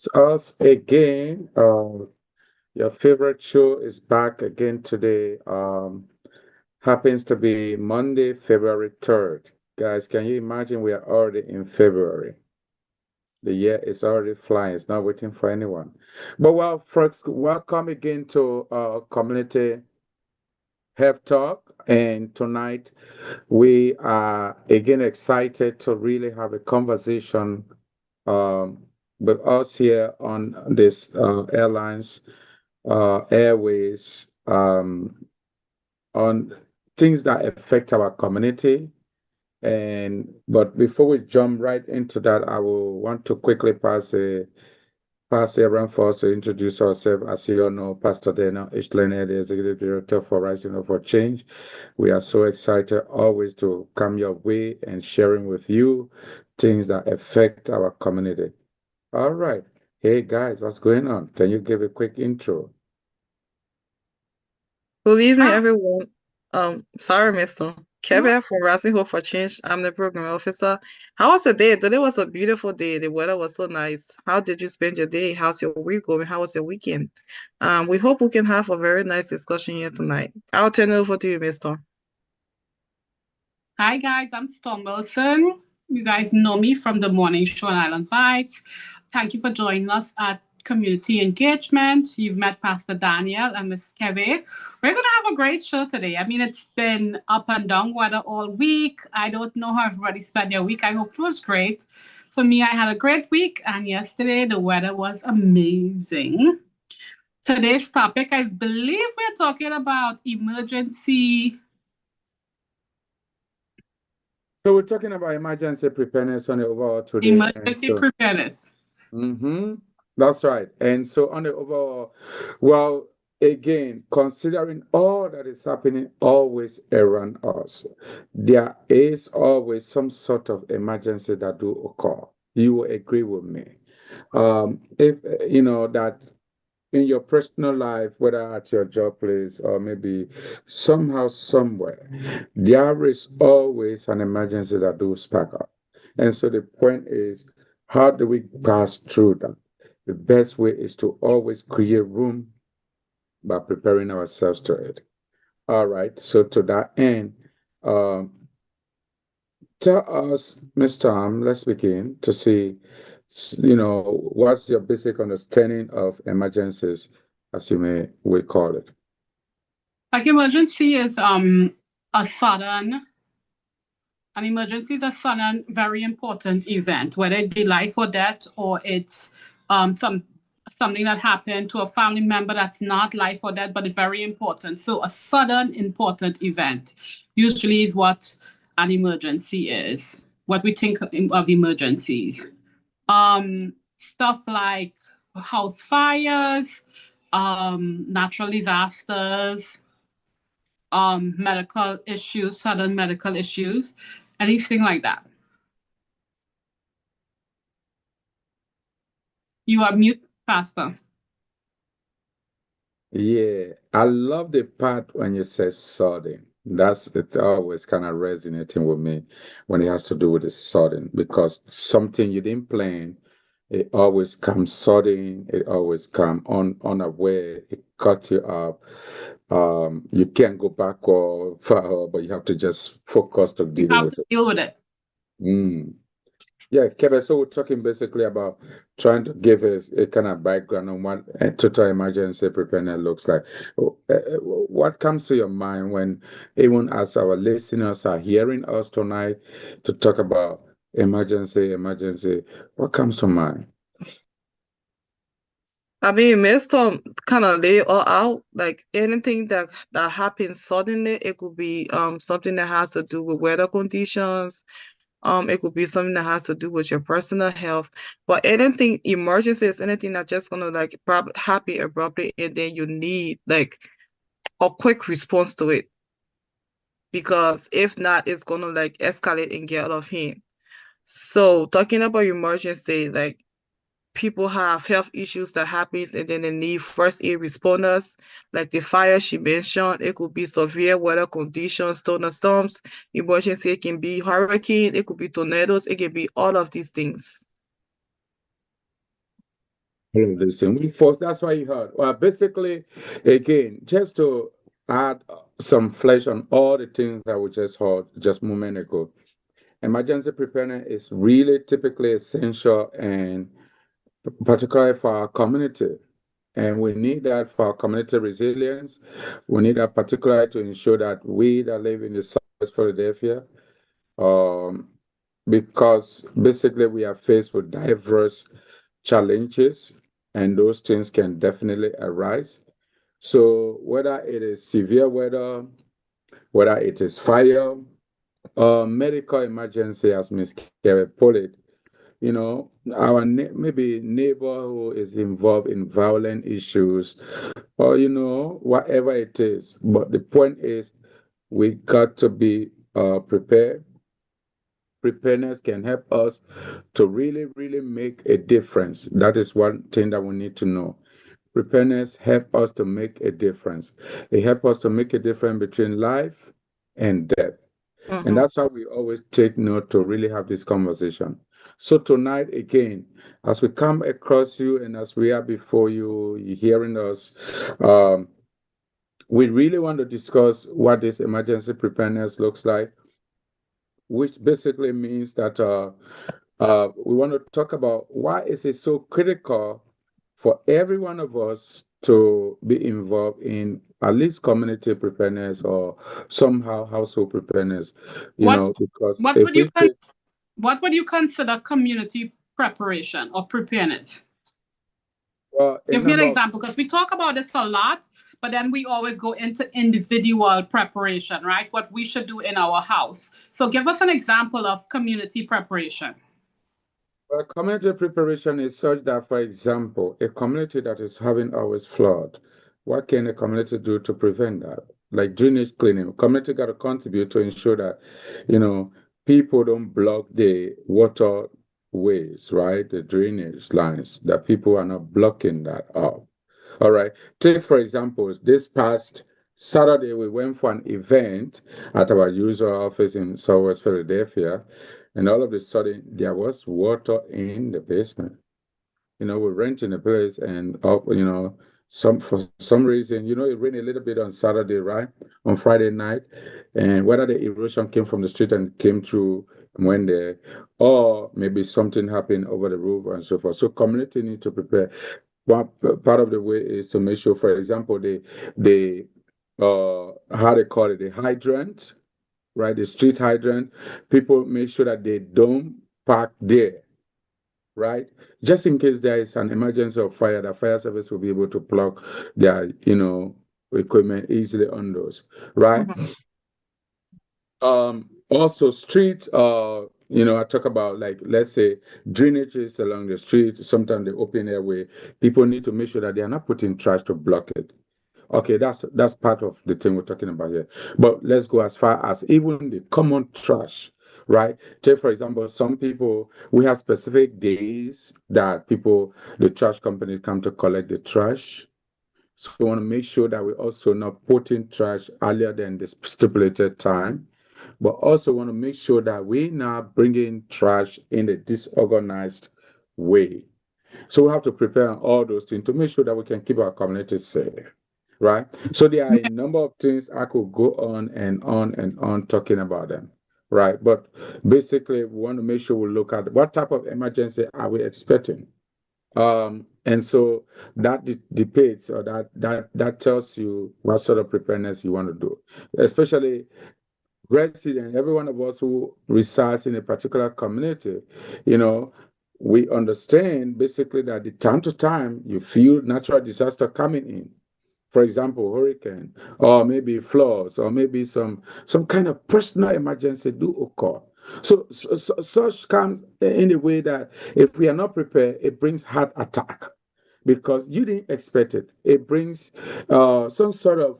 It's us again. Your favorite show is back again today. Happens to be Monday, February 3rd. Guys, can you imagine we are already in February? The year is already flying, it's not waiting for anyone. But well, folks, welcome again to Community Health Talk. And tonight we are again excited to really have a conversation um, with us here on this airlines airways on things that affect our community. And but before we jump right into that, I will want to quickly pass it around for us to introduce ourselves. As you all know, Pastor Dana Ishlener, the Executive Director for Rising Up for Change. We are so excited always to come your way and sharing with you things that affect our community. All right. Hey guys, what's going on? Can you give a quick intro? Good evening, Ah, everyone. Sorry, Mr. mhm. Kevin from Rising Hope for Change. I'm the program officer. How was the day? Today was a beautiful day. The weather was so nice. How did you spend your day? How's your week going? How was your weekend? We hope we can have a very nice discussion here tonight. I'll turn it over to you, Mr. Hi guys, I'm Storm Wilson. You guys know me from the morning show on Island Vibes. Thank you for joining us at Community Engagement. You've met Pastor Daniel and Miss Keve. We're gonna have a great show today. I mean, it's been up and down weather all week. I don't know how everybody spent their week. I hope it was great. For me, I had a great week, and yesterday the weather was amazing. Today's topic, I believe we're talking about So we're talking about emergency preparedness on the overall today, and emergency so preparedness. mm-hmm, that's right. And so on the overall, well, again, considering all that is happening always around us, there is always some sort of emergency that do occur. You will agree with me. If you know that in your personal life, whether at your job place or maybe somehow, somewhere, there is always an emergency that do spark up. And so the point is, how do we pass through that? The best way is to always create room by preparing ourselves to it. All right. So to that end, um, tell us, Mr. Tom, let's begin to see, what's your basic understanding of emergencies, as you may we call it. Like emergency is a sudden an emergency is a sudden very important event, whether it be life or death or it's something that happened to a family member that's not life or death, but it's very important. So a sudden important event usually is what an emergency is, what we think of emergencies. Stuff like house fires, natural disasters, medical issues, sudden medical issues, anything like that. You are mute, Pastor. Yeah, I love the part when you say sudden. That's it always kind of resonating with me when it has to do with the sudden because something you didn't plan, it always comes sudden, it always comes unaware, it cut you up. You can't go back or forward, but you have to just focus to You dealing have with to it. deal with it. Mm. Yeah, Kevin, so we're talking basically about trying to give a kind of background on what a total emergency preparedness looks like. What comes to your mind when, even as our listeners are hearing us tonight to talk about emergency, what comes to mind? I mean, Mr. kind of lay all out like anything that happens suddenly. It could be something that has to do with weather conditions. It could be something that has to do with your personal health, but anything emergency is anything that's just gonna like probably happen abruptly, and then you need like a quick response to it because if not, it's gonna like escalate and get out of hand. So talking about emergency, like people have health issues that happens and then they need first aid responders, like the fire she mentioned. It could be severe weather conditions, thunderstorms, emergency. It can be hurricane, it could be tornadoes, it can be all of these things. All of these things. We force, that's why you heard. Well, basically, again, just to add some flesh on all the things that we just heard just a moment ago. Emergency preparedness is really typically essential, and particularly for our community. And we need that for our community resilience. We need that particularly to ensure that we that live in the Southwest Philadelphia, um, because basically we are faced with diverse challenges, and those things can definitely arise. So whether it is severe weather, whether it is fire, or medical emergency, as Ms. Kerry put it, our maybe neighbor who is involved in violent issues, or whatever it is. But the point is, we got to be prepared. Preparedness can help us to really, really make a difference. That is one thing that we need to know. Preparedness help us to make a difference. It helps us to make a difference between life and death. And that's how we always take note to really have this conversation. So tonight, again, as we come across you and as we are before you, you're hearing us, um, we really want to discuss what this emergency preparedness looks like, which basically means that we want to talk about why is it so critical for every one of us to be involved in at least community preparedness or somehow household preparedness, What because what if would you we take, what would you consider community preparation or preparedness? well, a Give me an number of, example, because we talk about this a lot, but then we always go into individual preparation, right? What we should do in our house. So give us an example of community preparation. well, community preparation is such that, for example, a community that is having always flood, what can a community do to prevent that? Like drainage cleaning, community got to contribute to ensure that, you know, people don't block the waterways, right? The drainage lines, that people are not blocking that up. All right. Take, for example, this past Saturday, we went for an event at our usual office in Southwest Philadelphia, and all of a sudden, there was water in the basement. We're renting a place, and for some reason, it rained a little bit on Saturday, right? On Friday night, and whether the erosion came from the street and came through and went there, or maybe something happened over the roof and so forth. So community need to prepare. One part of the way is to make sure, for example, the how they call it, the hydrant, right? The street hydrant. People make sure that they don't park there, right? Just in case there is an emergency of fire, the fire service will be able to plug their, equipment easily on those, right? Also street, I talk about, like, let's say drainages along the street, sometimes the open airway, people need to make sure that they are not putting trash to block it. Okay, that's part of the thing we're talking about here. But let's go as far as even the common trash, right? Take, for example, some people, we have specific days that the trash companies come to collect the trash. So we want to make sure that we also not putting trash earlier than the stipulated time, but also want to make sure that we not bringing trash in a disorganized way. So we have to prepare all those things to make sure that we can keep our community safe, right? So there are a number of things I could go on and on and on talking about them, right? But basically, we want to make sure we look at what type of emergency are we expecting. And so that depicts, or that tells you what sort of preparedness you want to do, especially resident, every one of us who resides in a particular community, you know, we understand basically that the time to time you feel natural disaster coming in. For example, hurricane, or maybe floods, or maybe some kind of personal emergency do occur. So such comes in a way that if we are not prepared, it brings heart attack because you didn't expect it. It brings some sort of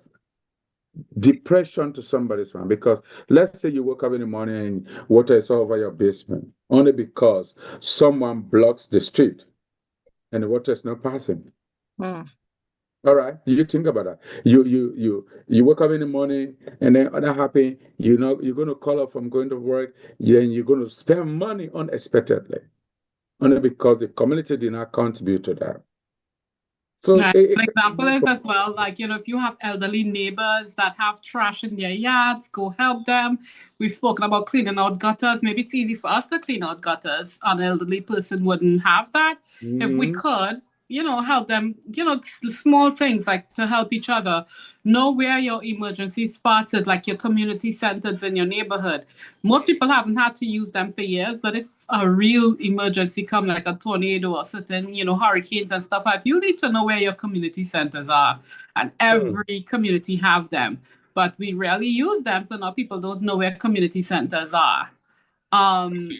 depression to somebody's mind, because let's say you woke up in the morning and water is all over your basement only because someone blocks the street and the water is not passing. Mm. All right, you think about that. You wake up in the morning and then that happen. You're going to call up from going to work. Then you're going to spend money unexpectedly only because the community did not contribute to that. So Right. it An can be example is multiple. as well, like, if you have elderly neighbors that have trash in their yards, go help them. We've spoken about cleaning out gutters. Maybe it's easy for us to clean out gutters. An elderly person wouldn't have that. If we Mhm. could, help them, small things like to help each other. Know where your emergency spots is, like your community centers in your neighborhood. Most people haven't had to use them for years, but if a real emergency come, like a tornado or certain, hurricanes and stuff like that, you need to know where your community centers are. And Sure. every community have them. But we rarely use them, so now people don't know where community centers are. Um,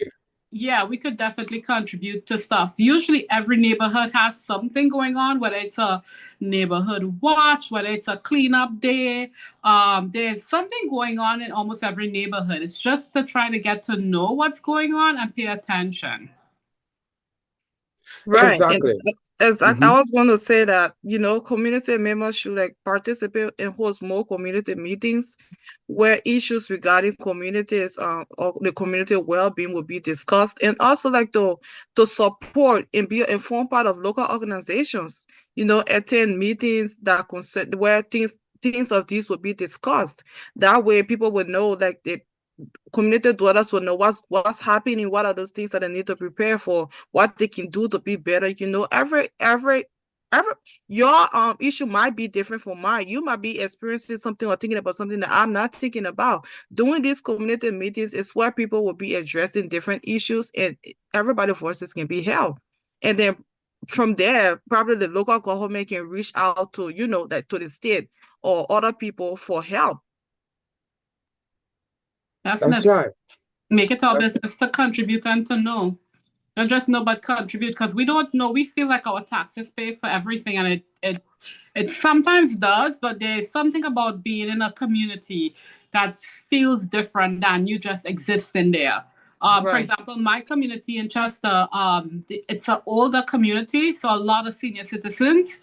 yeah, we could definitely contribute to stuff. Usually, every neighborhood has something going on, whether it's a neighborhood watch, whether it's a cleanup day. There's something going on in almost every neighborhood. It's just to try to get to know what's going on and pay attention. Right. And Exactly. I Hmm. was going to say that, community members should like participate and host more community meetings where issues regarding communities or the community well-being will be discussed, and also like to support and be an informed part of local organizations, attend meetings that concern where things of these will be discussed. That way people will know, like, the community dwellers will know what's happening, what are those things that they need to prepare for, what they can do to be better. Every your issue might be different from mine. You might be experiencing something or thinking about something that I'm not thinking about. Doing these community meetings is where people will be addressing different issues, and everybody's voices can be held. And then from there, probably the local government can reach out to, like, to the state or other people for help. That's Definitely. right. Make it our That's business to contribute and to know. Not just know, but contribute, because we don't know. We feel like our taxes pay for everything, and it sometimes does. But there's something about being in a community that feels different than you just existing there. For Right. example, my community in Chester, it's an older community, so a lot of senior citizens.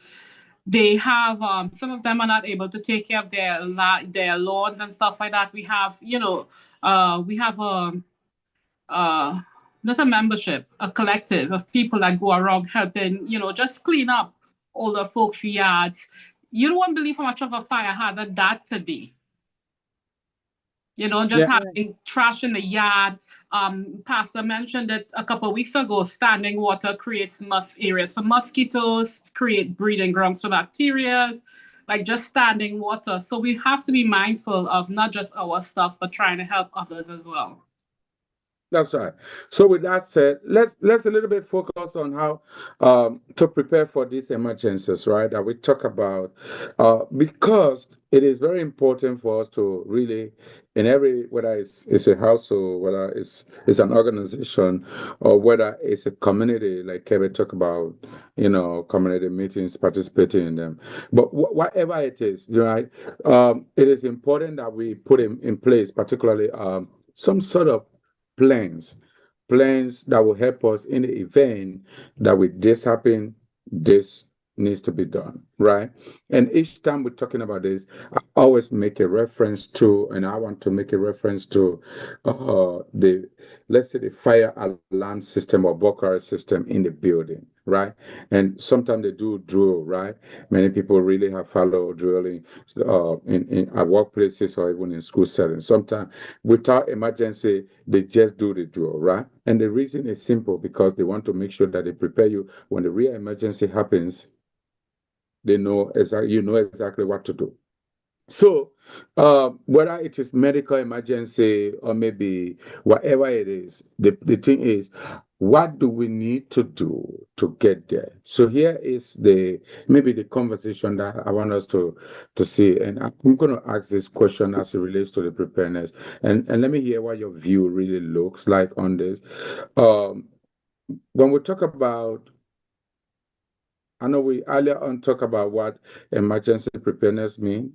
They have some of them are not able to take care of their lawns and stuff like that. We have a uh, not a membership, a collective of people that go around helping, just clean up older folks' yards. You don't want to believe how much of a fire hazard that could be. Just yeah. Right. having trash in the yard. Pastor mentioned it a couple of weeks ago. Standing water creates areas for mosquitoes, create breeding grounds for bacteria, like just standing water. So we have to be mindful of not just our stuff, but trying to help others as well. That's right. So with that said, let's a little bit focus on how to prepare for these emergencies, right? That we talk about, because it is very important for us to really, in every, whether it's a household, whether it's an organization, or whether it's a community, like Kevin talked about, community meetings, participating in them. But whatever it is, right? It is important that we put in place, particularly some sort of plans, plans that will help us in the event that with this happen, this needs to be done, right? And each time we're talking about this, I always make a reference to, and I want to make a reference to the, let's say, the fire alarm system or burglar system in the building, right? And sometimes they do drill, right? Many people really have followed drilling in at workplaces or even in school settings. Sometimes without emergency, they just do the drill, right? And the reason is simple, because they want to make sure that they prepare you when the real emergency happens. They know exactly, you know exactly what to do. So, whether it is medical emergency or maybe whatever it is, the thing is, what do we need to do to get there? So here is the maybe the conversation that I want us to see, and I'm going to ask this question as it relates to the preparedness, and let me hear what your view really looks like on this. Um, when we talk about, I know we earlier on talk about what emergency preparedness mean,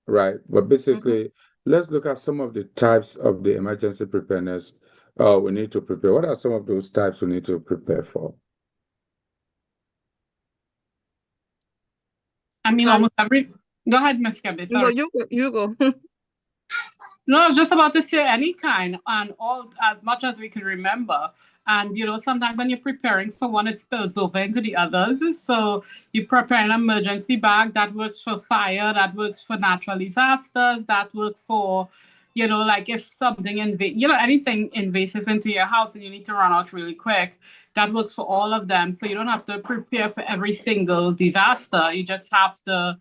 right? But Mhm. basically, let's look at some of the types of the emergency preparedness we need to prepare. What are some of those types we need to prepare for? I mean, almost Types. every. Go ahead, Miss Gabby. No, Sorry. you go. You go. No, I was just about to say any kind and all as much as we can remember. And sometimes when you're preparing for one, it spills over into the others. So you prepare an emergency bag that works for fire, that works for natural disasters, that works for, like if something anything invasive into your house and you need to run out really quick, that works for all of them. So you don't have to prepare for every single disaster. You just have to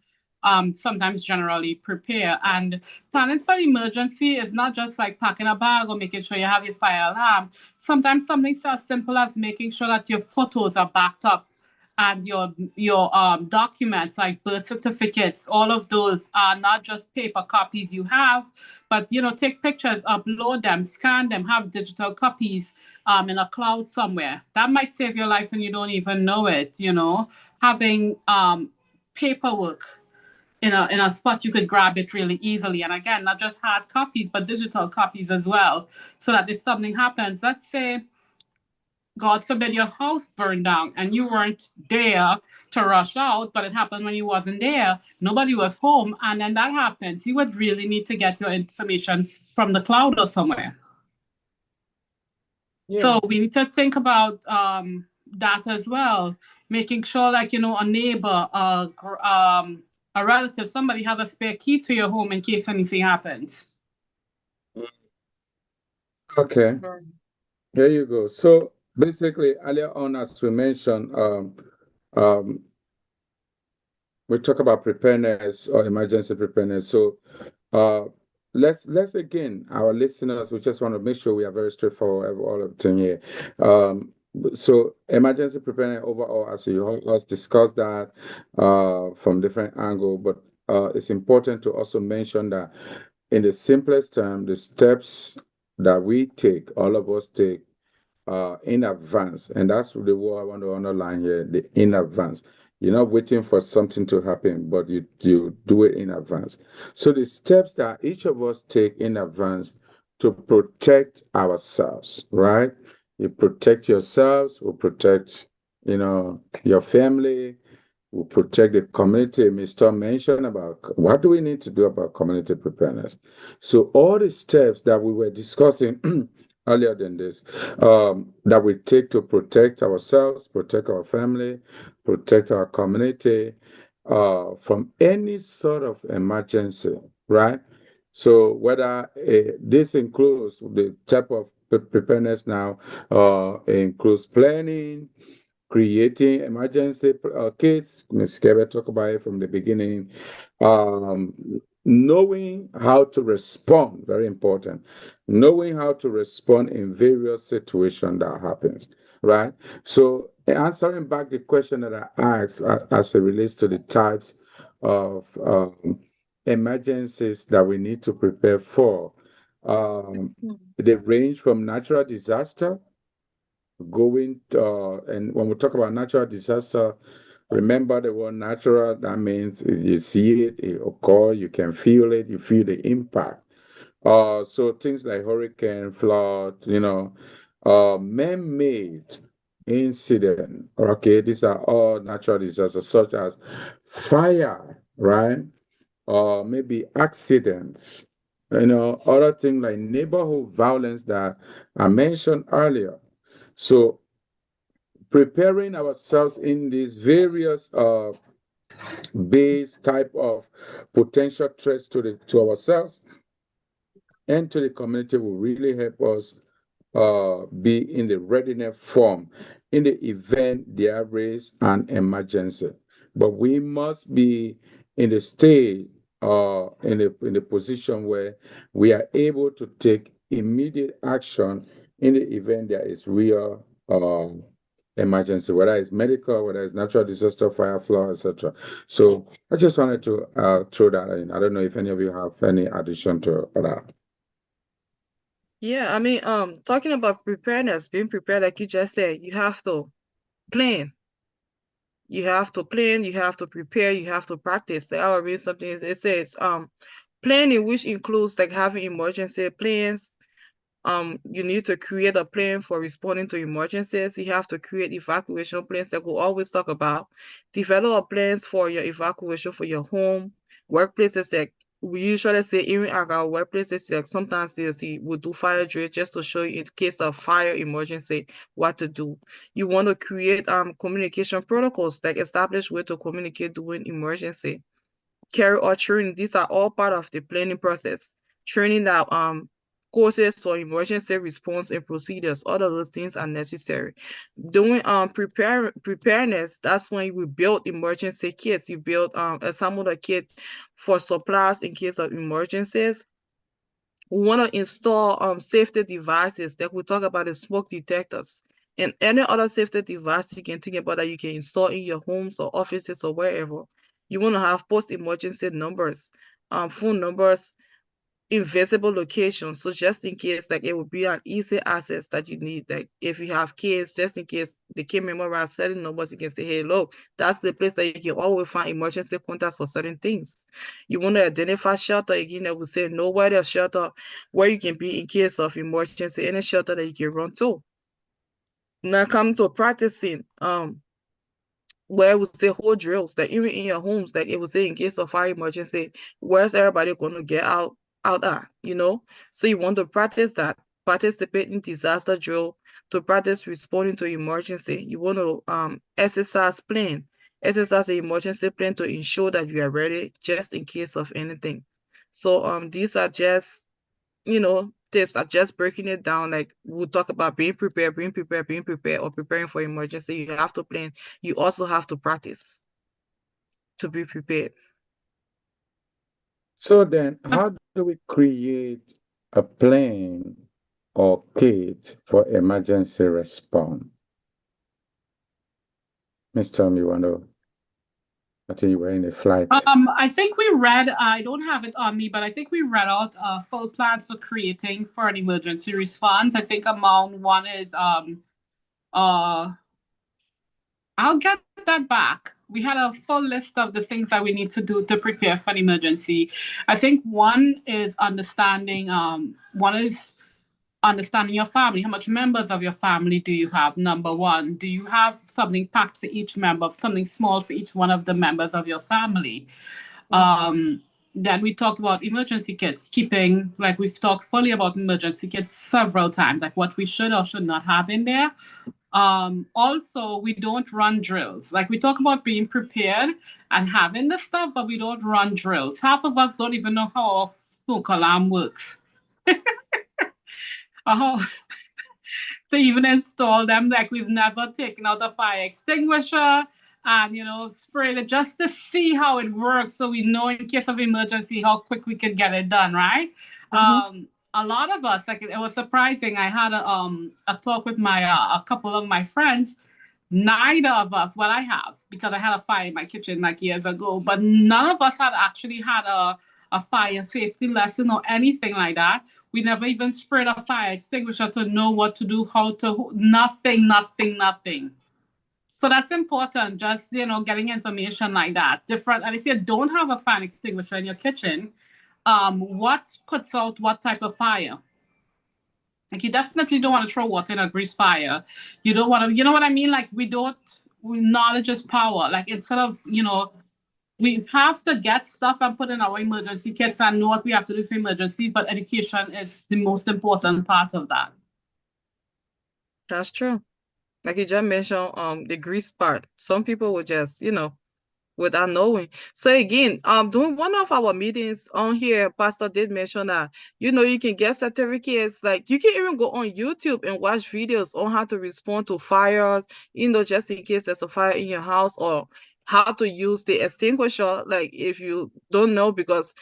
sometimes generally prepare. And planning for emergency is not just like packing a bag or making sure you have your fire alarm. Sometimes something so simple as making sure that your photos are backed up and your documents like birth certificates, all of those are not just paper copies you have, but take pictures, upload them, scan them, have digital copies in a cloud somewhere. That might save your life and you don't even know it. Having paperwork in a spot you could grab it really easily. And again, not just hard copies, but digital copies as well. So that if something happens, let's say, God forbid, your house burned down and you weren't there to rush out, but it happened when you wasn't there, nobody was home, and then that happens, you would really need to get your information from the cloud or somewhere. Yeah. So we need to think about that as well, making sure like a neighbor, a relative, somebody has a spare key to your home in case anything happens. Okay. There you go. So basically, earlier on, as we mentioned, um, we talk about preparedness or emergency preparedness. So uh, let's again, our listeners, we just want to make sure we are very straightforward all of the thing here. So emergency preparedness overall, as you heard us discuss that from different angle, but it's important to also mention that in the simplest term, the steps that we take, all of us take in advance. And that's the word I want to underline here, the in advance. You're not waiting for something to happen, but you do it in advance. So the steps that each of us take in advance to protect ourselves, right? You protect yourselves, will protect, your family, will protect the community. Mr. mentioned about what do we need to do about community preparedness. So all the steps that we were discussing earlier than this, that we take to protect ourselves, protect our family, protect our community from any sort of emergency, right? So whether this includes the type of preparedness now, includes planning, creating emergency kits. Ms. Kebe talked about it from the beginning. Um, Knowing how to respond, very important. Knowing how to respond in various situations that happens, right? So answering back the question that I asked as it relates to the types of emergencies that we need to prepare for, they range from natural disaster and when we talk about natural disaster, remember the word natural. That means you see it, it occur, you can feel it, you feel the impact. So things like hurricane, flood, man-made incident. Okay, these are all natural disasters such as fire, right? Or maybe accidents. Other things like neighborhood violence that I mentioned earlier. So preparing ourselves in these various base type of potential threats to ourselves and to the community will really help us be in the readiness form in the event there is an emergency. But we must be in the state in the position where we are able to take immediate action in the event there is real emergency, whether it's medical, whether it's natural disaster, fire, flood, etc. So I just wanted to throw that in. I don't know if any of you have any addition to that. Yeah, I mean, talking about preparedness, being prepared, like you just said, you have to plan. You have to plan, you have to prepare, you have to practice. Like I read something, it says, planning, which includes like having emergency plans. You need to create a plan for responding to emergencies. You have to create evacuation plans that we'll always talk about. Develop plans for your evacuation for your home, workplaces, like we usually say even at our workplaces, like sometimes they see we do fire drill just to show you in case of fire emergency what to do. You want to create communication protocols, like establish way to communicate during emergency. Carry out training. These are all part of the planning process. Training that courses for emergency response and procedures, all of those things are necessary. Doing preparedness, that's when you build emergency kits. You build assemble the kit for supplies in case of emergencies. We want to install safety devices. Like we talk about the smoke detectors and any other safety device you can think about that you can install in your homes or offices or wherever. You want to have post-emergency numbers, phone numbers, invisible locations. So just in case, like it would be an easy access that you need. Like if you have kids, just in case they can't memorize certain numbers, you can say, hey, look, that's the place that you can always find emergency contacts for certain things. You want to identify shelter again, I would say know where there's shelter, where you can be in case of emergency, any shelter that you can run to. Now come to practicing. Where it would say hold drills that even in your homes, like it would say in case of fire emergency, where's everybody going to get out at, you know? So you want to practice that, participate in disaster drill, to practice responding to emergency. You want to exercise plan, exercise an emergency plan to ensure that you are ready just in case of anything. So these are just, you know, tips are just breaking it down. Like we'll talk about being prepared, or preparing for emergency. You have to plan. You also have to practice to be prepared. So then, how do we create a plan or kit for emergency response? Miss Tom, you want to? I think you were in a flight. I think we read. I don't have it on me, but I think we read out a full plan for creating for an emergency response. I think among one is uh I'll get that back. We had a full list of the things that we need to do to prepare for an emergency. I think one is understanding your family. How much members of your family do you have? Number one, do you have something packed for each member, something small for each one of the members of your family? Then we talked about emergency kits, keeping, like we've talked fully about emergency kits several times, like what we should or should not have in there. Also, we don't run drills. Like we talk about being prepared and having the stuff, but we don't run drills. Half of us don't even know how a smoke alarm works. How to even install them. Like we've never taken out a fire extinguisher and sprayed it just to see how it works, so we know in case of emergency how quick we could get it done, right? A lot of us, like it was surprising. I had a talk with my a couple of my friends. Neither of us, well, I have, because I had a fire in my kitchen like years ago, but none of us had actually had a fire safety lesson or anything like that. We never even sprayed a fire extinguisher to know what to do, how to, nothing, nothing, nothing. So that's important, just, getting information like that. Different. And if you don't have a fire extinguisher in your kitchen, what puts out what type of fire? Like you definitely don't want to throw water in a grease fire. You don't want to, you know what I mean? Like knowledge is power. Like instead of, we have to get stuff and put in our emergency kits and know what we have to do for emergencies, but education is the most important part of that. That's true. Like you just mentioned, the grease part. Some people will just, without knowing. So again, during one of our meetings on here, Pastor did mention that, you can get certificates. Like you can even go on YouTube and watch videos on how to respond to fires, just in case there's a fire in your house, or how to use the extinguisher. Like if you don't know, because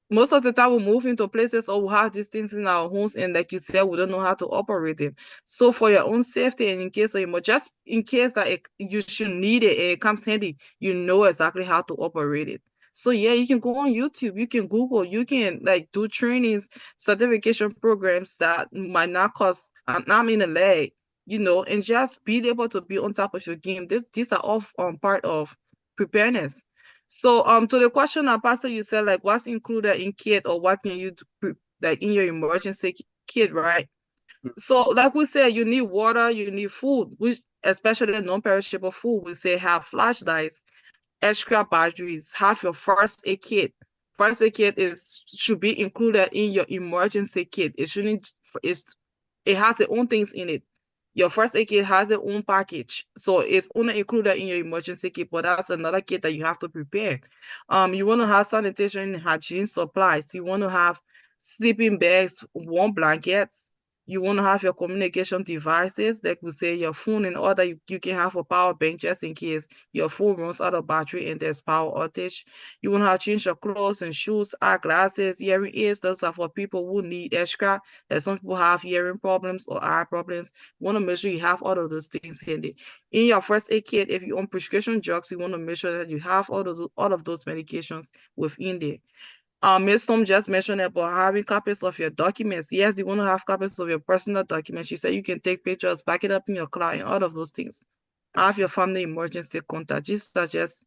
most of the time we move into places or we have these things in our homes, and like you said, we don't know how to operate it. So for your own safety and in case of just in case that you should need it and it comes handy, you know exactly how to operate it. So yeah, you can go on YouTube, you can Google, you can like do trainings, certification programs that might not cost an arm and a leg, and just be able to be on top of your game. These are all part of preparedness. So to the question now, Pastor, you said like what's included in kit, or what can you do like in your emergency kit, right? So like we said, you need water, you need food, which especially non-perishable food. We say have flashlights, extra batteries, have your first aid kit. first aid kit should be included in your emergency kit. It shouldn't. It has its own things in it. Your first aid kit has its own package, so it's only included in your emergency kit. But that's another kit that you have to prepare. You want to have sanitation and hygiene supplies. You want to have sleeping bags, warm blankets. You want to have your communication devices, like we say your phone and all that. You can have a power bank just in case your phone runs out of battery and there's power outage. You want to have change your clothes and shoes, eyeglasses, hearing aids. Those are for people who need extra. Like some people have hearing problems or eye problems. You want to make sure you have all of those things handy. In your first aid kit, if you're on prescription drugs, you want to make sure that you have all of those medications within there. Ms. Tom just mentioned about having copies of your documents. Yes, you want to have copies of your personal documents. She said you can take pictures, back it up in your cloud, and all of those things. Have your family emergency contact. These are just,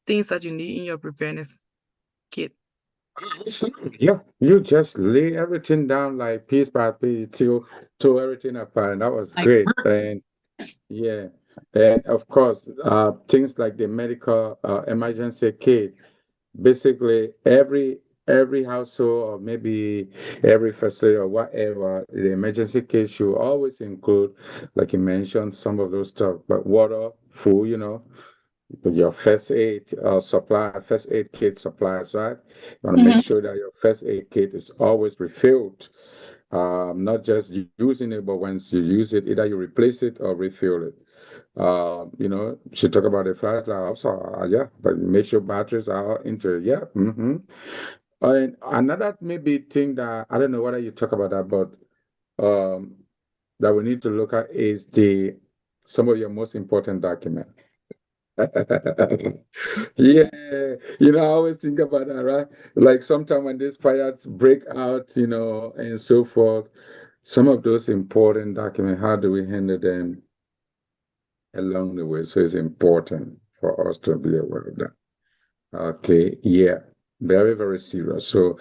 things that you need in your preparedness kit. Yeah, you just lay everything down like piece by piece till everything apart. And that was Like, great. And yeah, and of course, things like the medical emergency kit. Basically, every household or maybe every facility or whatever, the emergency kit should always include, like you mentioned, some of those stuff. But water, food, your first aid first aid kit supplies, right? You want to make mhm. sure that your first aid kit is always refilled, not just using it, but once you use it, either you replace it or refill it. She talked about the flashlight also, yeah, but make sure batteries are into it. Yeah. And another maybe thing that I don't know whether you talk about that, but um, that we need to look at is the some of your most important document. Yeah, I always think about that, right? Like sometimes when these fires break out, and so forth, some of those important documents, how do we handle them along the way? So it's important for us to be aware of that. Okay, yeah, very, very serious. So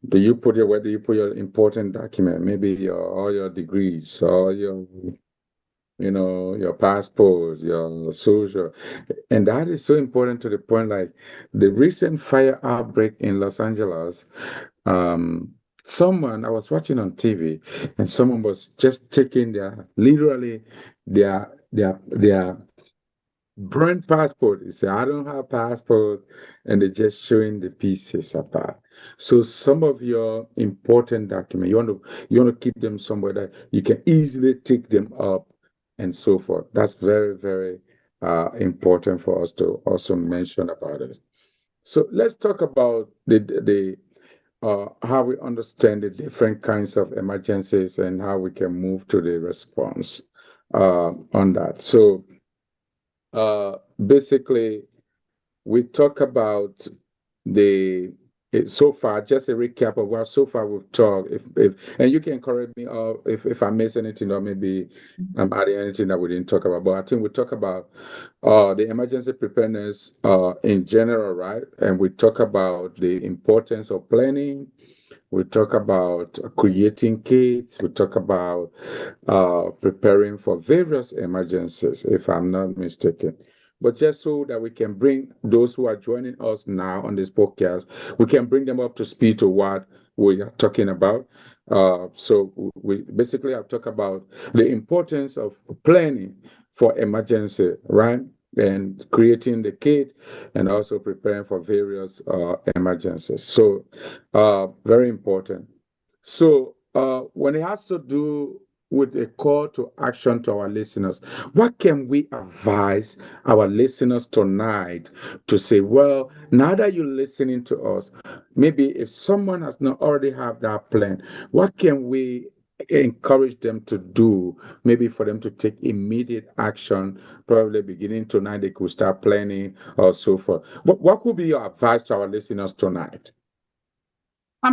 where do you put your important document? Maybe all your degrees, all your passport, your social. And that is so important to the point like the recent fire outbreak in Los Angeles. Um, someone I was watching on TV and someone was just taking literally their brand passport. He said, I don't have passport, and they're just showing the pieces apart. So some of your important documents, you want to keep them somewhere that you can easily take them up and so forth. That's very, very important for us to also mention about it. So let's talk about the how we understand the different kinds of emergencies and how we can move to the response on that. So basically, we talk about so far, just a recap of what so far we've talked. If and you can correct me or if I miss anything or maybe I'm adding anything that we didn't talk about. But I think we talk about the emergency preparedness in general, right? And we talk about the importance of planning. We talk about creating kits. We talk about preparing for various emergencies, if I'm not mistaken. But just so that we can bring those who are joining us now on this podcast, we can bring them up to speed to what we are talking about. So we basically have talked about the importance of planning for emergency, right? And creating the kit and also preparing for various emergencies. So very important. So, when it has to do with a call to action to our listeners, what can we advise our listeners tonight to say, well, now that you're listening to us, maybe if someone has not already have that plan, what can we encourage them to do, maybe for them to take immediate action, probably beginning tonight, they could start planning or so forth. What could be your advice to our listeners tonight?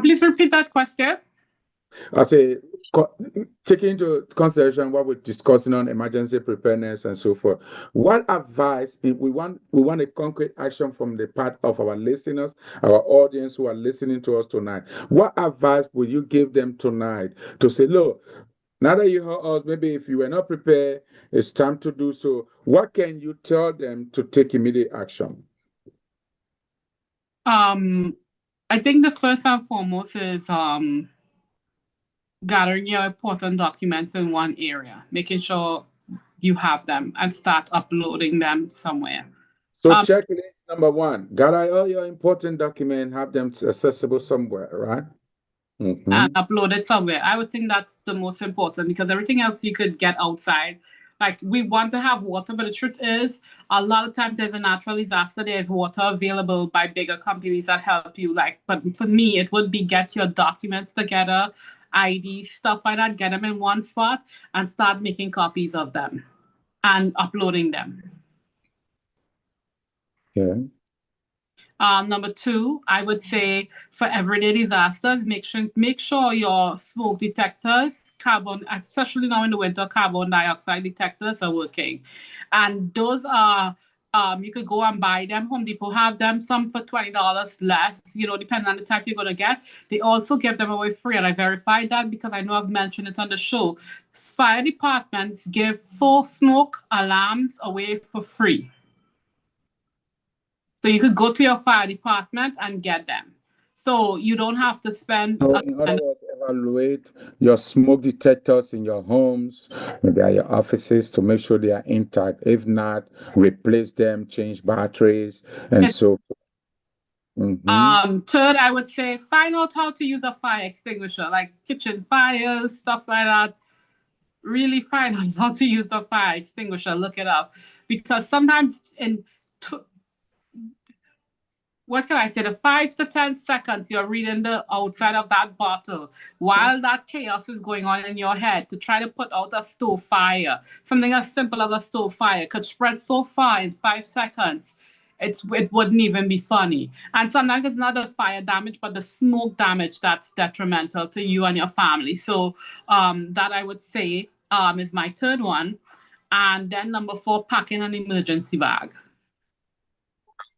Please repeat that question. I say, taking into consideration what we're discussing on emergency preparedness and so forth. What advice we want a concrete action from the part of our listeners, our audience who are listening to us tonight. What advice will you give them tonight to say, look, now that you heard us, maybe if you were not prepared, it's time to do so. What can you tell them to take immediate action? Um, I think the first and foremost is gathering your important documents in one area, making sure you have them and start uploading them somewhere. So checklist number one, gather all your important documents, have them accessible somewhere, right? And Mm-hmm. upload it somewhere. I would think that's the most important because everything else you could get outside. Like we want to have water, but the truth is, a lot of times there's a natural disaster. There's water available by bigger companies that help you. Like, but for me, it would be get your documents together, ID stuff like that. Get them in one spot and start making copies of them and uploading them. Yeah. Number two, I would say for everyday disasters, make sure your smoke detectors, carbon, especially now in the winter, carbon dioxide detectors are working, and those are. You could go and buy them. Home Depot have them. Some for $20 less. Depending on the type you're gonna get. They also give them away free, and I verified that because I know I've mentioned it on the show. Fire departments give full smoke alarms away for free. So you could go to your fire department and get them. So you don't have to spend So, in other words, evaluate your smoke detectors in your homes, maybe at your offices, to make sure they are intact. If not, replace them, change batteries, and so forth. Mm-hmm. Third, I would say find out how to use a fire extinguisher, like kitchen fires, stuff like that. Really find out how to use a fire extinguisher. Look it up because sometimes what can I say, the 5 to 10 seconds you're reading the outside of that bottle while that chaos is going on in your head to try to put out a stove fire. Something as simple as a stove fire could spread so far in 5 seconds. It wouldn't even be funny. And sometimes it's not the fire damage, but the smoke damage that's detrimental to you and your family. So that I would say is my third one. And then number four, packing an emergency bag.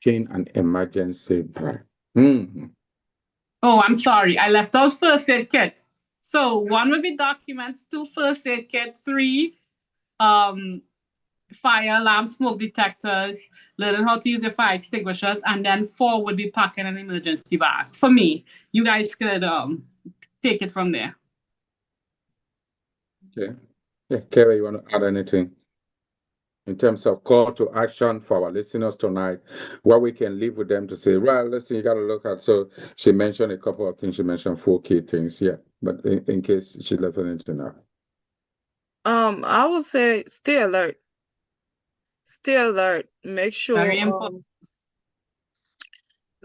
In an emergency bag. Mm-hmm. Oh, I'm sorry. I left out first aid kit. So one would be documents, two first aid kit, three um fire alarm smoke detectors, learning how to use your fire extinguishers, and then four would be packing an emergency bag. For me, you guys could take it from there. Okay. Yeah, Kerry, you want to add anything in terms of call to action for our listeners tonight, what we can leave with them to say, right, listen, you got to look at. So she mentioned a couple of things. She mentioned four key things. Yeah. But in case she left anything out. I would say stay alert. Stay alert. Make Very sure important.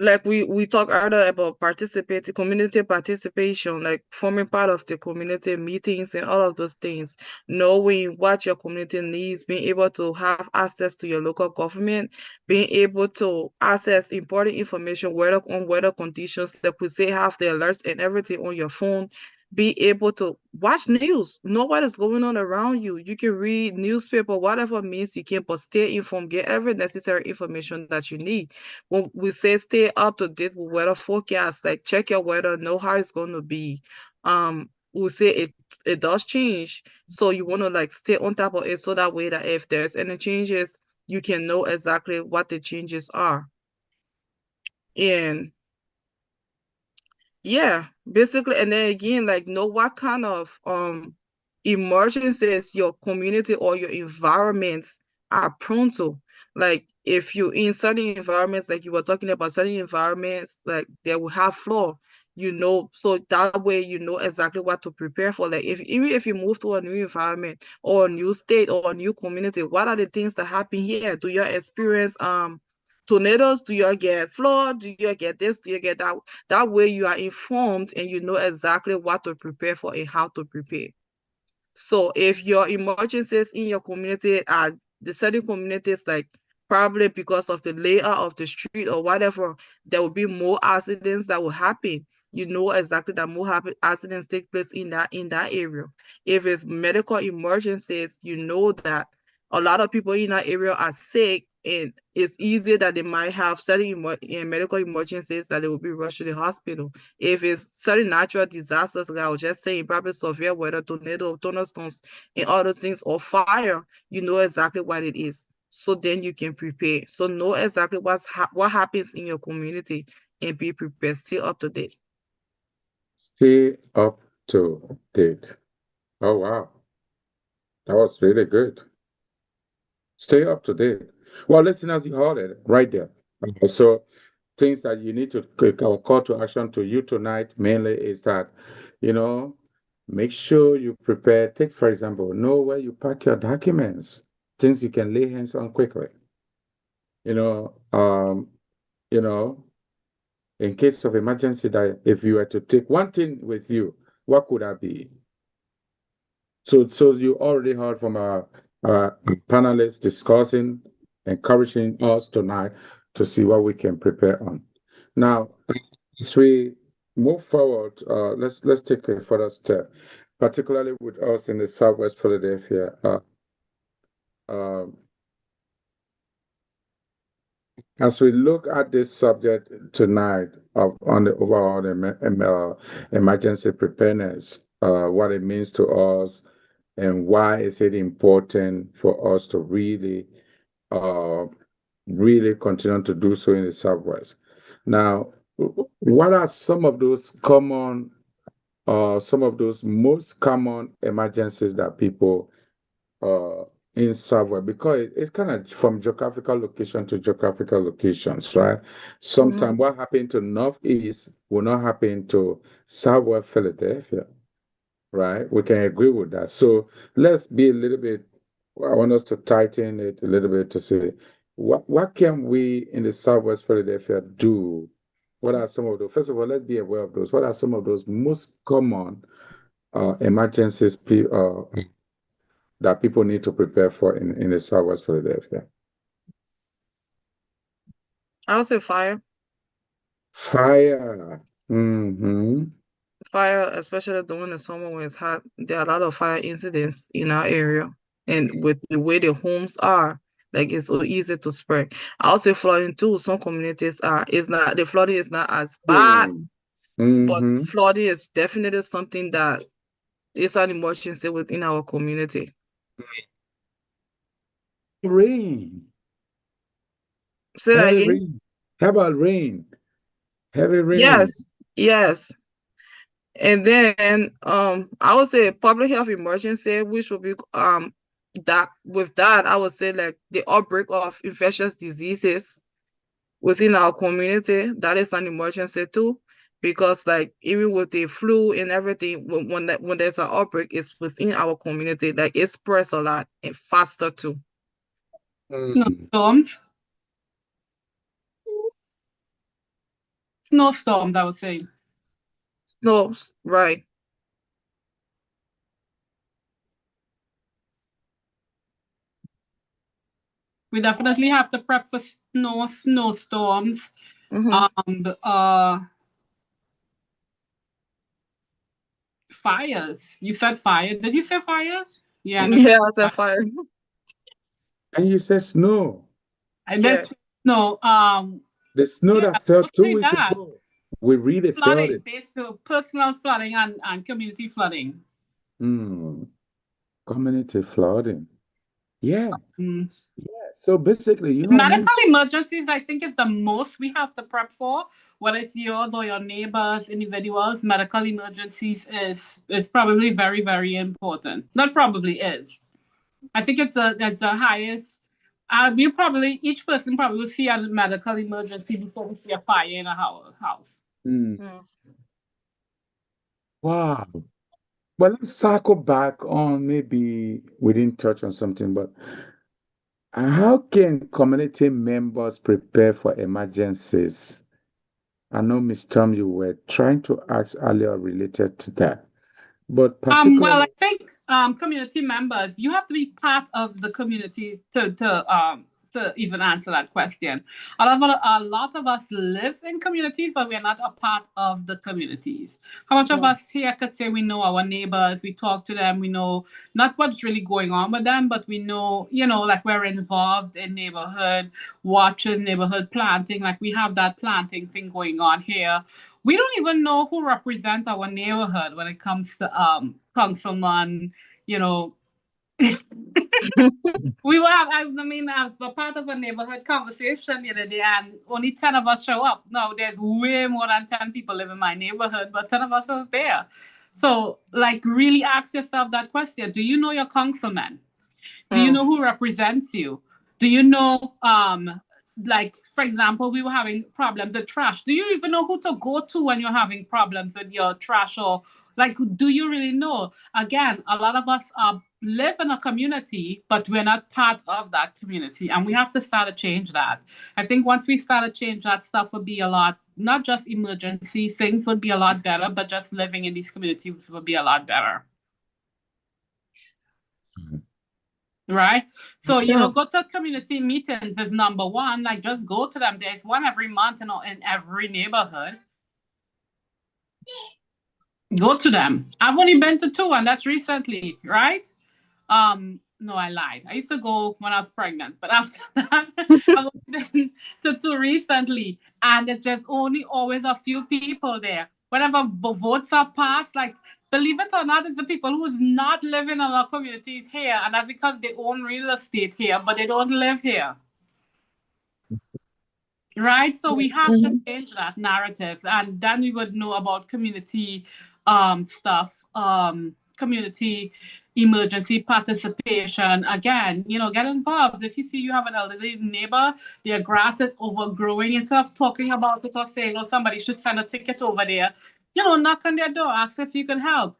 like we talked earlier about participating, community participation, like forming part of the community meetings and all of those things, knowing what your community needs, being able to have access to your local government, being able to access important information, weather conditions, like we say, have the alerts and everything on your phone. Be able to watch news, know what is going on around you. You can read newspaper, whatever means you can, but stay informed, get every necessary information that you need. When we say stay up to date with weather forecast, like check your weather, know how it's going to be. We say it does change, so you want to like stay on top of it so that way that if there's any changes, you can know exactly what the changes are. And yeah, basically, and then again, like know what kind of emergencies your community or your environments are prone to. Like if you in certain environments, like you were talking about certain environments, like they will have flood, so that way you know exactly what to prepare for. Like if even if you move to a new environment or a new state or a new community, what are the things that happen here? Do you experience tornadoes? Do you get flood? Do you get this? Do you get that? That way you are informed and you know exactly what to prepare for and how to prepare. So if your emergencies in your community are the certain communities, like probably because of the layout of the street or whatever, there will be more accidents that will happen. You know exactly that more accidents take place in that area. If it's medical emergencies, you know that a lot of people in that area are sick, and it's easy that they might have certain medical emergencies that they will be rushed to the hospital. If it's certain natural disasters, like I was just saying, probably severe weather, tornado, thunderstorms, and all those things, or fire, you know exactly what it is. So then you can prepare. So know exactly what happens in your community. and be prepared, stay up to date. Stay up to date. Oh, wow. That was really good. Stay up to date. Well, listeners, you heard it right there. So, things that you need to our call to action to you tonight mainly is that, you know, make sure you prepare. Take, for example, know where you pack your documents, things you can lay hands on quickly. You know, um, you know, in case of emergency, that if you were to take one thing with you, what could that be? So you already heard from our panelists discussing, encouraging us tonight to see what we can prepare on. Now, as we move forward, let's take a further step, particularly with us in the Southwest Philadelphia. Uh, as we look at this subject tonight of on the overall emergency preparedness, what it means to us, and why is it important for us to uh, really continue to do so in the Southwest. Now, what are some of those most common emergencies that people uh, in Southwest, because it's kind of from geographical location to geographical locations, right? Mm-hmm. Sometimes what happened to Northeast will not happen to Southwest Philadelphia, right? We can agree with that. So let's be a little bit, I want us to tighten it a little bit to say, what can we in the Southwest Philadelphia do? What are some of those? First of all, let's be aware of those. What are some of those most common emergencies that people need to prepare for in the Southwest Philadelphia? I would say fire. Fire. Mm-hmm. Fire, especially during the summer when it's hot, there are a lot of fire incidents in our area. And with the way the homes are, like it's so easy to spread. I would say flooding too. Some communities are, it's not, the flooding is not as bad, but Mm-hmm. flooding is definitely something that is an emergency within our community. Rain. Say that Heavy again? rain. How about rain? Heavy rain. Yes, yes. And then I would say public health emergency, which would be that with that I would say like the outbreak of infectious diseases within our community, that is an emergency too. Because like even with the flu and everything, when there's an outbreak, it's within our community, like it spreads a lot and faster too. Mm. Snowstorms. Snowstorms, I would say. Snows, right. We definitely have to prep for snowstorms. Mm-hmm. Fires. You said fire. Did you say fires? Yeah, I know. Yeah, I said fire. And you said snow. I did Yeah. say snow. The snow Yeah, that fell two mostly weeks that. ago. We really felt Flooding, it. basically personal flooding and community flooding. Mm. Community flooding. Yeah. Mm. Yeah. So basically, you know, Medical emergencies, I think, is the most we have to prep for. Whether it's yours or your neighbors, individuals, medical emergencies is probably very, very important. Not probably is. I think it's the highest. We probably each person probably will see a medical emergency before we see a fire in a house. Mm. Mm. Wow. Well, let's circle back on, maybe we didn't touch on something, but how can community members prepare for emergencies? I know, Miss Tom, you were trying to ask earlier related to that, but Well, I particularly, think community members, you have to be part of the community to even answer that question. A lot of us live in communities, but we are not a part of the communities. How much of Mm. us here could say we know our neighbors, we talk to them, we know not what's really going on with them, but we know, like we're involved in neighborhood watching, neighborhood planting, like we have that planting thing going on here. We don't even know who represents our neighborhood when it comes to councilman, you know. We were, I mean, I was a part of a neighborhood conversation the other day, and only 10 of us show up. Now, there's way more than 10 people live in my neighborhood, but 10 of us are there. So, like, really ask yourself that question. Do you know your councilman? Do you know who represents you? Do you know, like, for example, we were having problems with trash. Do you even know who to go to when you're having problems with your trash? Or, like, do you really know? Again, a lot of us live in a community, but we're not part of that community. And we have to start to change that. I think once we start to change that, stuff would be a lot, not just emergency, things would be a lot better, but just living in these communities would be a lot better. Right? So, go to community meetings is number one. Like, just go to them. There's one every month, in every neighborhood. Go to them. I've only been to two, and that's recently, right? No, I lied. I used to go when I was pregnant, but after that, I've been to two recently, and there's only always a few people there. Whenever votes are passed, like, believe it or not, it's the people who's not living in our communities here, and that's because they own real estate here, but they don't live here. Right? So we have to change that narrative, and then we would know about community stuff, community emergency participation. Again, get involved. If you see you have an elderly neighbor, their grass is overgrowing, instead of talking about it or saying, oh, somebody should send a ticket over there, knock on their door, ask if you can help.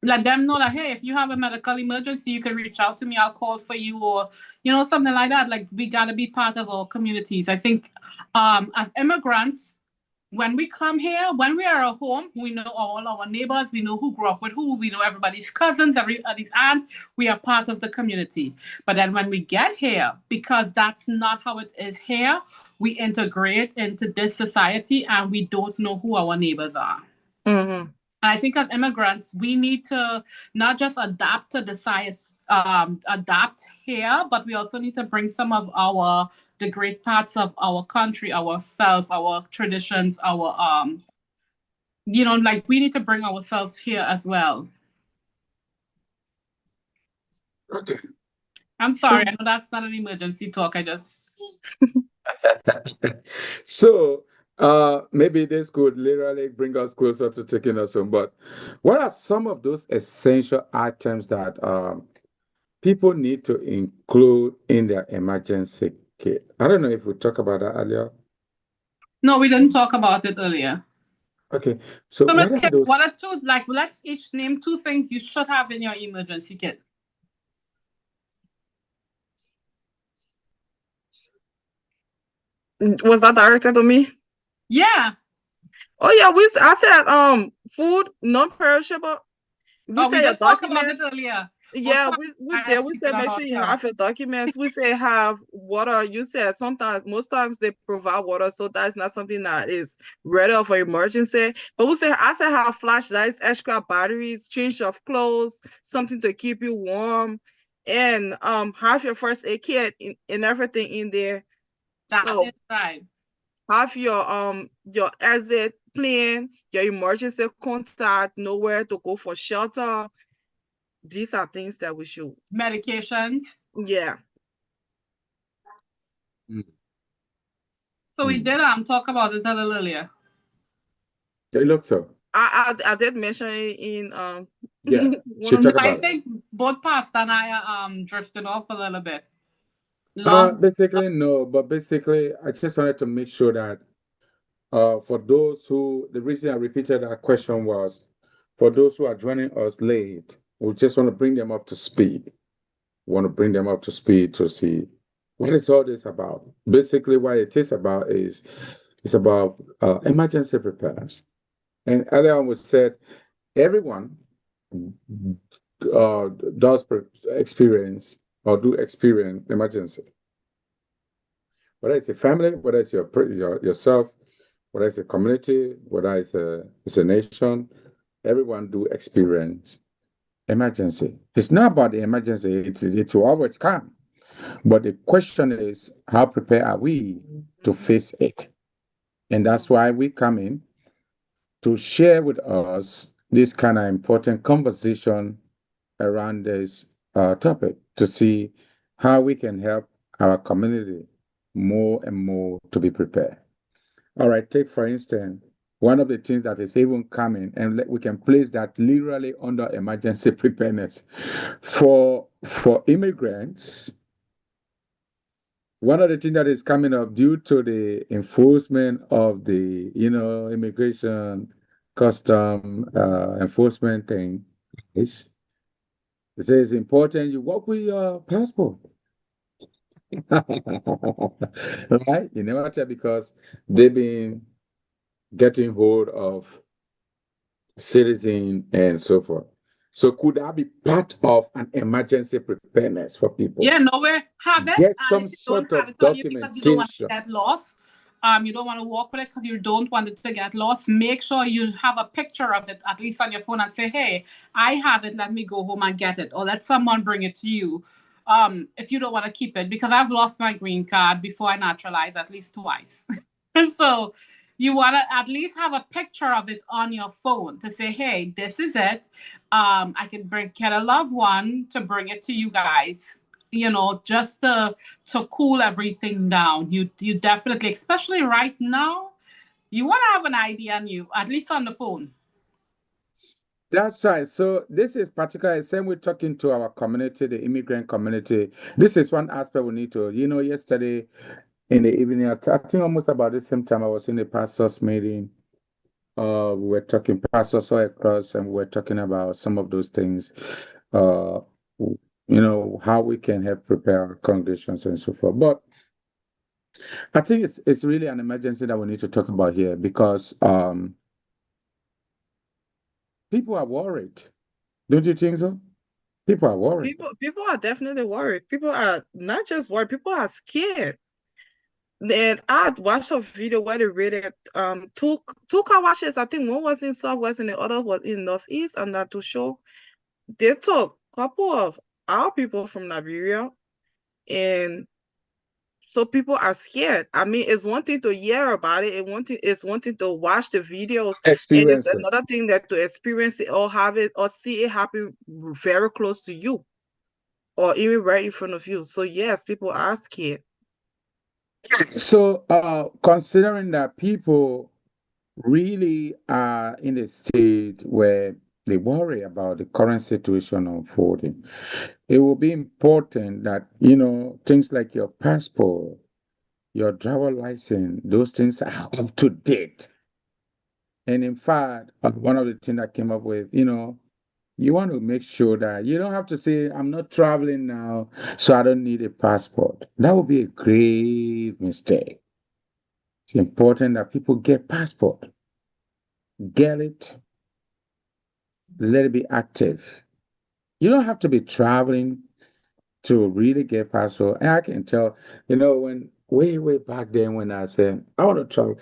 Let them know that, hey, if you have a medical emergency, you can reach out to me. I'll call for you, or something like that. Like, we got to be part of our communities. I think as immigrants, when we come here, when we are at home, we know all our neighbors, we know who grew up with who, we know everybody's cousins, everybody's aunt. We are part of the community. But then when we get here, because that's not how it is here, we integrate into this society and we don't know who our neighbors are. I think as immigrants, we need to not just adapt to the science, adapt here, but we also need to bring some of the great parts of our country, ourselves, our traditions, our, like, we need to bring ourselves here as well. Okay. I'm sorry, I know that's not an emergency talk. I just. So, maybe this could literally bring us closer to taking us home. But what are some of those essential items that people need to include in their emergency kit? I don't know if we talked about that earlier. No, we didn't talk about it earlier. Okay, so what are two? Like, let's each name two things you should have in your emergency kit. Was that directed to me? Yeah. Oh yeah, I said food, non-perishable. We said your documents. Earlier. Yeah, we said make sure you have your documents. We say have water. You said most times they provide water, so that's not something that is ready for emergency. But I said have flashlights, extra batteries, change of clothes, something to keep you warm, and have your first aid kit and everything in there. That is right. Have your exit plan, your emergency contact, nowhere to go for shelter. These are things that we should. Medications. Yeah. So we did talk about it a little earlier. It looks so. I did mention it in yeah. I think both Pastor and I are drifting off a little bit. Basically no, but basically I just wanted to make sure that for those who, the reason I repeated that question was for those who are joining us late, we just want to bring them up to speed. We want to bring them up to speed to see what is all this about. Basically, what it is about is it's about emergency preparedness. And earlier on we said everyone does experience or do experience emergency. Whether it's a family, whether it's yourself, whether it's a community, whether it's a nation, everyone do experience emergency. It's not about the emergency, it will always come. But the question is, how prepared are we to face it? And that's why we come in to share with us this kind of important conversation around this topic to see how we can help our community more and more to be prepared. All right, take for instance, one of the things that is even coming, and we can place that literally under emergency preparedness for immigrants. One of the things that is coming up due to the enforcement of the, immigration custom enforcement thing is it says important you work with your passport. Right? You never tell because they've been getting hold of citizen and so forth. So could that be part of an emergency preparedness for people? Yeah, nowhere have it. Get And some if you don't sort have of it on you because you don't want documentation. to get lost, you don't want to walk with it because you don't want it to get lost, make sure you have a picture of it at least on your phone and say, hey, I have it, let me go home and get it. Or let someone bring it to you. If you don't want to keep it. Because I've lost my green card before I naturalized at least twice. So you want to at least have a picture of it on your phone to say, hey, this is it. I can get a loved one to bring it to you guys, just to cool everything down. You definitely, especially right now, you want to have an ID on you, at least on the phone. That's right. So this is particularly same we're talking to our community, the immigrant community. This is one aspect we need to, yesterday in the evening, I think almost about the same time I was in the pastors meeting. We were talking pastors all across and we were talking about some of those things. Uh, how we can help prepare our congregations and so forth. But I think it's really an emergency that we need to talk about here because people are worried. Don't you think so? People are worried. People are definitely worried. People are not just worried, people are scared. And I watched a video where they raided two car washes. I think one was in Southwest and the other was in Northeast. I'm not too sure. They took a couple of our people from Liberia, and so people are scared. I mean, it's one thing to hear about it, and it's one thing to watch the videos, and it's Experience it. another thing that to experience it or have it or see it happen very close to you or even right in front of you. So yes, people are scared. So, considering that people really are in a state where they worry about the current situation unfolding, it will be important that, things like your passport, your driver license, those things are up to date. And in fact, one of the things I came up with, you want to make sure that you don't have to say, I'm not traveling now, so I don't need a passport. That would be a grave mistake. It's important that people get passport, get it, let it be active. You don't have to be traveling to really get passport. And I can tell, when way back then when I said I want to travel,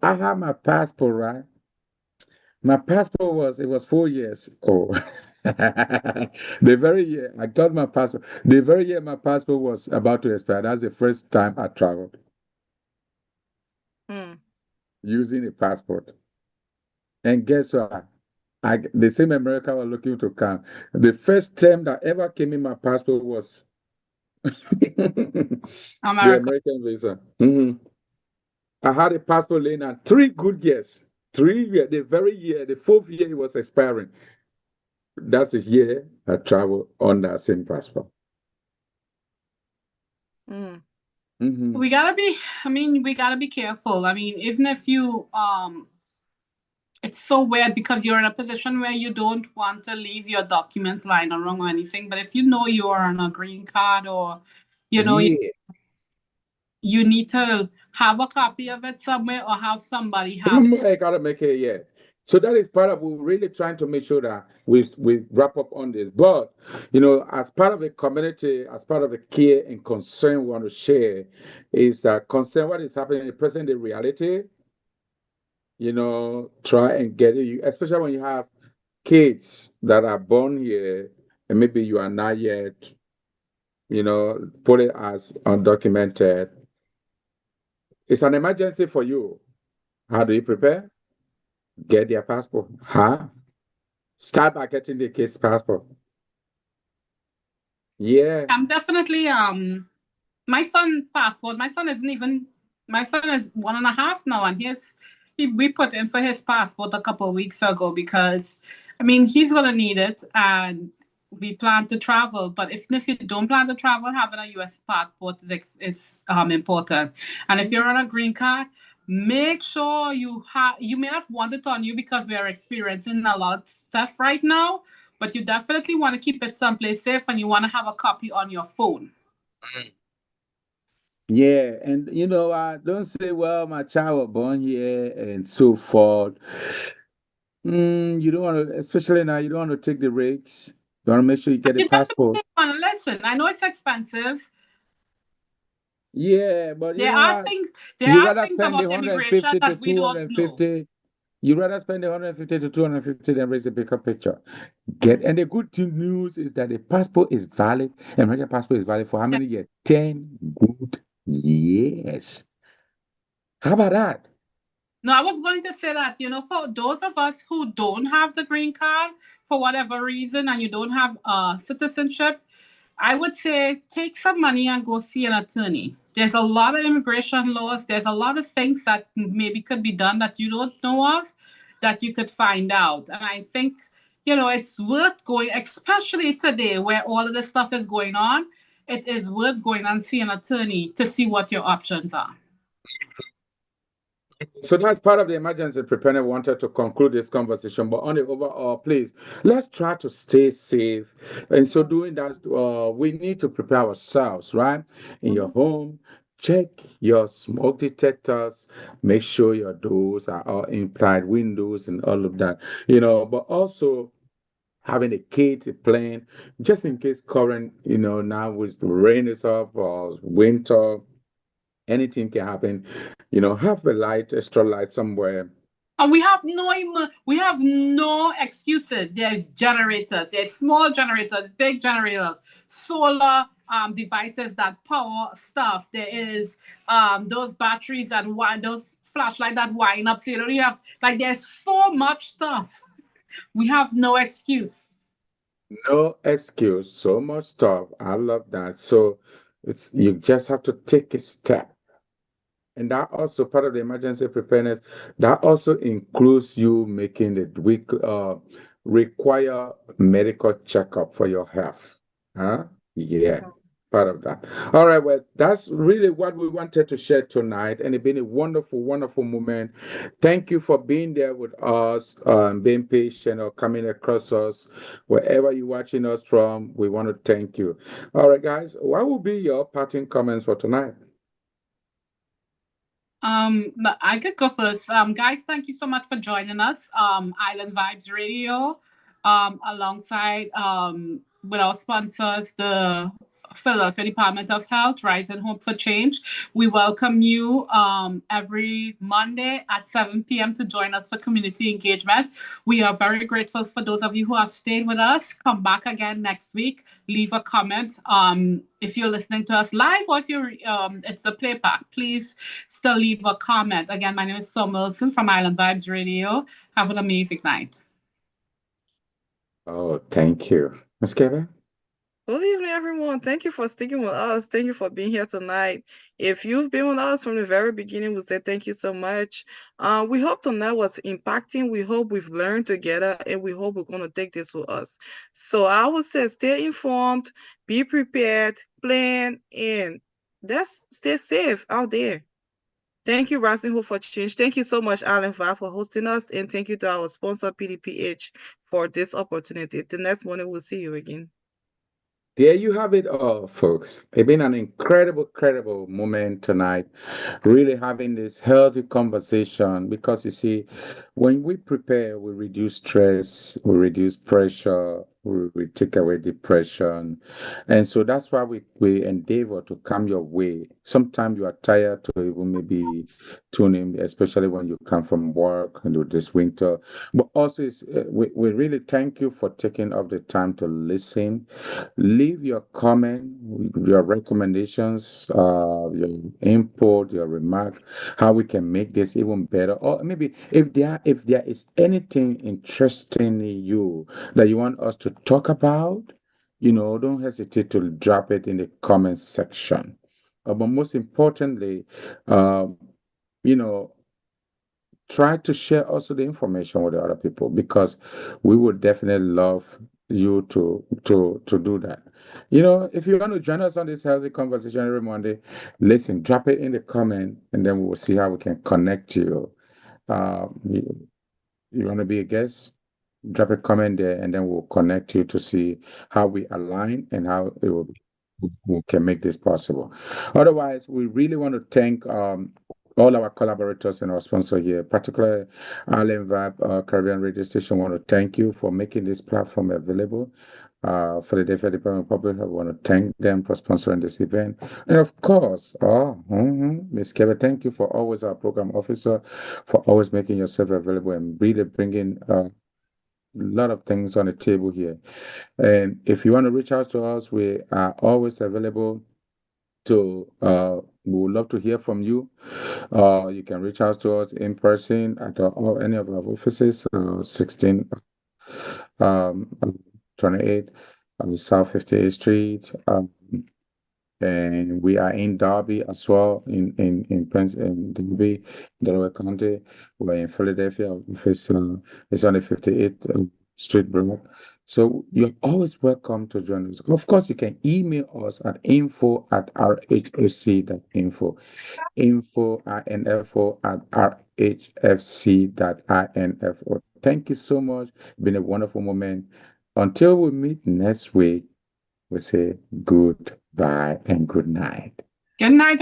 I have my passport, right? My passport it was 4 years old. The very year I got my passport, the very year my passport was about to expire. That's the first time I traveled Hmm. using a passport. And guess what? The same America was looking to come. The first term that ever came in my passport was the America. American visa. I had a passport laying at 3 good years. 3 years, the very year, the fourth year it was expiring. That's the year I traveled on that same passport. Hmm. Hmm. We gotta be careful. I mean, even if you it's so weird because you're in a position where you don't want to leave your documents lying around or anything. But if you know you are on a green card or you know Yeah. you need to have a copy of it somewhere or have somebody have it. I gotta make it, yeah. So that is part of we're really trying to make sure that we wrap up on this. But as part of a community, as part of a care and concern we want to share, is that concern what is happening in the present day reality. Try and get it, especially when you have kids that are born here and maybe you are not yet, put it as undocumented. It's an emergency for you. How do you prepare? Get their passport. Huh? Start by getting the kid's passport. Yeah. I'm definitely my son passport. My son is 1.5 now, and we put in for his passport a couple of weeks ago because I mean he's gonna need it, and we plan to travel. But if you don't plan to travel, having a U.S. passport is important. And if you're on a green card, make sure you may not want it on you because we are experiencing a lot of stuff right now, but you definitely want to keep it someplace safe, and you want to have a copy on your phone. Yeah, and I don't say, well, my child was born here and so forth. You don't want to, especially now, you don't want to take the risks. You want to make sure you get a You passport. definitely want to listen. I know it's expensive. Yeah, but you There know are what? things. There You are rather things spend the about immigration 150 to that we don't know. 250. You rather spend the 150 to 250 than raise a bigger picture. And the good news is that the passport is valid. American passport is valid for how Yeah. many years? 10 good years. How about that? No, I was going to say that, for those of us who don't have the green card for whatever reason and you don't have citizenship, I would say take some money and go see an attorney. There's a lot of immigration laws. There's a lot of things that maybe could be done that you don't know of that you could find out. And I think, it's worth going, especially today where all of this stuff is going on. It is worth going and see an attorney to see what your options are. So that's part of the emergency preparedness. Wanted to conclude this conversation, but on the overall, please let's try to stay safe. And so, doing that, we need to prepare ourselves, right? In your Mhm. home, check your smoke detectors. Make sure your doors are all inside, windows, and all of that. But also having a kit, a plan, just in case current, now with rain is up or winter, anything can happen. Have a light, extra light somewhere. And we have no excuses. There's generators, there's small generators, big generators, solar devices that power stuff. There is those batteries that wind, those flashlight that wind up. So you don't have like there's so much stuff. We have no excuse. No excuse. So much stuff. I love that. So it's you just have to take a step. And that also part of the emergency preparedness. That also includes you making the week require medical checkup for your health. Huh? Yeah, part of that. All right, well, that's really what we wanted to share tonight, and it's been a wonderful, wonderful moment. Thank you for being there with us, being patient or coming across us wherever you're watching us from. We want to thank you. All right, guys, what will be your parting comments for tonight? But I could go first. Guys, thank you so much for joining us. Island Vibes Radio, alongside with our sponsors, the Philadelphia Department of Health, Rise and Hope for Change. We welcome you every Monday at 7 p.m. to join us for community engagement. We are very grateful for those of you who have stayed with us. Come back again next week. Leave a comment. If you're listening to us live or if you're it's a playback, please still leave a comment. Again, my name is Tom Wilson from Island Vibes Radio. Have an amazing night. Oh, thank you. Ms. Kevin? Good evening, everyone. Thank you for sticking with us. Thank you for being here tonight. If you've been with us from the very beginning, we say thank you so much. We hope tonight was impacting. We hope we've learned together, and we hope we're going to take this with us. So I would say stay informed, be prepared, plan, and that's stay safe out there. Thank you, Rising Hope for Change. Thank you so much, Alan Va, for hosting us, and thank you to our sponsor, PDPH, for this opportunity. The next morning, we'll see you again. There you have it all, folks. It's been an incredible, incredible moment tonight, really having this healthy conversation because you see, when we prepare, we reduce stress, we reduce pressure, we take away depression. And so that's why we endeavor to come your way. Sometimes you are tired to even maybe tune in, especially when you come from work and this winter. But also, we really thank you for taking up the time to listen. Leave your comment, your recommendations, your input, your remark, how we can make this even better. Or maybe if there is anything interesting in you that you want us to talk about, don't hesitate to drop it in the comment section. But most importantly, um, you know, try to share also the information with the other people because we would definitely love you to do that. If you want to join us on this healthy conversation every Monday, listen, drop it in the comment, and then we will see how we can connect you. You want to be a guest? Drop a comment there, and then we'll connect you to see how we align and how we can make this possible. Otherwise, we really want to thank all our collaborators and our sponsor here, particularly Island Vibe Caribbean Radio Station. Want to thank you for making this platform available. For the Deaf Department of Public Health, I want to thank them for sponsoring this event. And of course, Miss Kevin, thank you for always our program officer, for always making yourself available and really bringing lot of things on the table here. And if you want to reach out to us, we are always available to, we would love to hear from you. You can reach out to us in person at or any of our offices, 16, um, 28, South 58th Street. And we are in Derby as well, in Derby, Delaware County. We're in Philadelphia. Office is on the 58th Street block. So you're always welcome to join us. Of course, you can email us at info@rhfc.info, info@rhfc.info. Thank you so much. It's been a wonderful moment. Until we meet next week, we say goodbye and good night. Good night,